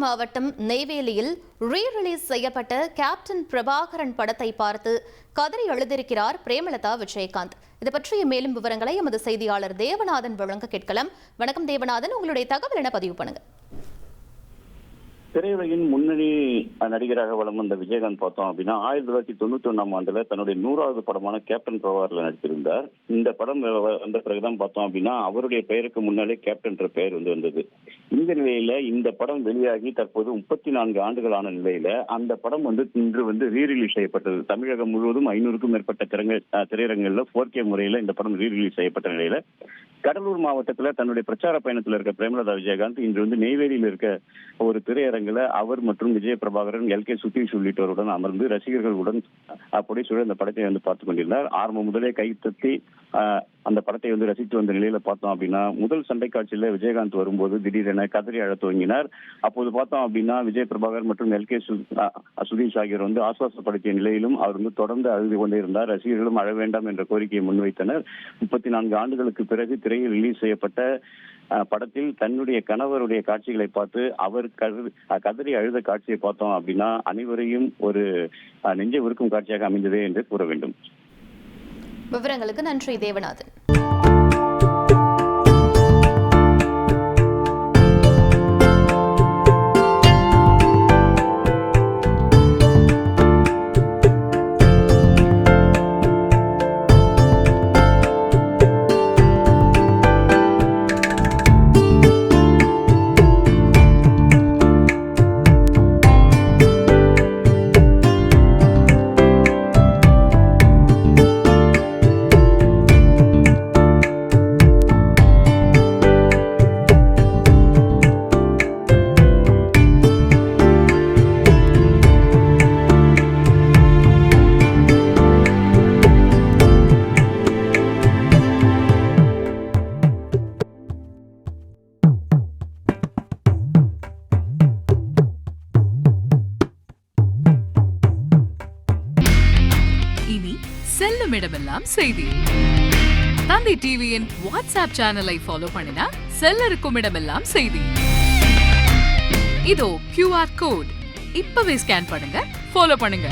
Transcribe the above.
மாவட்டம் நெய்வேலியில் ரீ-ரிலீஸ் செய்யப்பட்ட கேப்டன் பிரபாகரன் படத்தை பார்த்து கதறி எழுதியிருக்கிறார் பிரேமலதா விஜயகாந்த். இது பற்றிய மேலும் விவரங்களை எமது செய்தியாளர் தேவநாதன் வழங்க கேட்கலாம். வணக்கம் தேவநாதன், உங்களுடைய தகவல் என பதிவு பண்ணுங்க. திரையுலகின் முன்னணி நடிகராக வலம் வந்த விஜயகாந்த் பார்த்தோம் அப்படின்னா 1991 ஆண்டுல தன்னுடைய 100வது படமான கேப்டன் பிரபாகர்ல நடித்திருந்தார். இந்த படம் வந்த பிறகுதான் பார்த்தோம் அப்படின்னா அவருடைய பெயருக்கு முன்னாலே கேப்டன் என்ற பெயர் வந்தது. இந்த நிலையில இந்த படம் வெளியாகி தற்போது 34 ஆண்டுகளான நிலையில அந்த படம் இன்று ரீ-ரிலீஸ் செய்யப்பட்டது. தமிழகம் முழுவதும் 500க்கும் மேற்பட்ட திரையரங்குகள்ல 4K முறையில இந்த படம் ரீ-ரிலீஸ் செய்யப்பட்ட நிலையில கடலூர் மாவட்டத்துல தன்னுடைய பிரச்சார பயணத்தில் இருக்க பிரேமலதா விஜயகாந்த் இன்று நெய்வேலியில் இருக்க ஒரு திரையரங்குல அவர் மற்றும் விஜய பிரபாகரன், LK சுதீஷ் உள்ளிட்டோருடன் அமர்ந்து ரசிகர்களுடன் அப்படி சுழல் இந்த படத்தை பார்த்துக் கொண்டிருந்தார். ஆரம்பம் முதலே கை தட்டி அந்த படத்தை ரசித்து வந்த நிலையில பார்த்தோம் அப்படின்னா முதல் சண்டை காட்சியில விஜயகாந்த் வரும்போது திடீரென கதறி அழ துவங்கினார். அப்போது பார்த்தோம் அப்படின்னா விஜய பிரபாகர் மற்றும் LK சுதீஷ் ஆகியோர் ஆசுவாசப்படுத்திய நிலையிலும் அவர் தொடர்ந்து அழுது கொண்டே இருந்தார். ரசிகர்களும் அழ வேண்டாம் என்ற கோரிக்கையை முன்வைத்தனர். 34 ஆண்டுகளுக்கு பிறகு திரையில் ரிலீஸ் செய்யப்பட்ட படத்தில் தன்னுடைய கணவருடைய காட்சிகளை பார்த்து அவர் கதறி அழுத காட்சியை பார்த்தோம் அப்படின்னா அனைவரையும் ஒரு நெஞ்சை உருக்கும் காட்சியாக அமைந்ததே என்று கூற வேண்டும். விவரங்களுக்கு நன்றி தேவநாதன். செல்லும் இடமெல்லாம் செய்தி. தந்தி டிவியின் வாட்ஸ்அப் சேனலை ஃபாலோ பண்ணினா செல்ல இருக்கும் இடமெல்லாம் செய்தி. இதோ QR கோட் இப்பவே ஸ்கேன் பண்ணுங்க, ஃபாலோ பண்ணுங்க.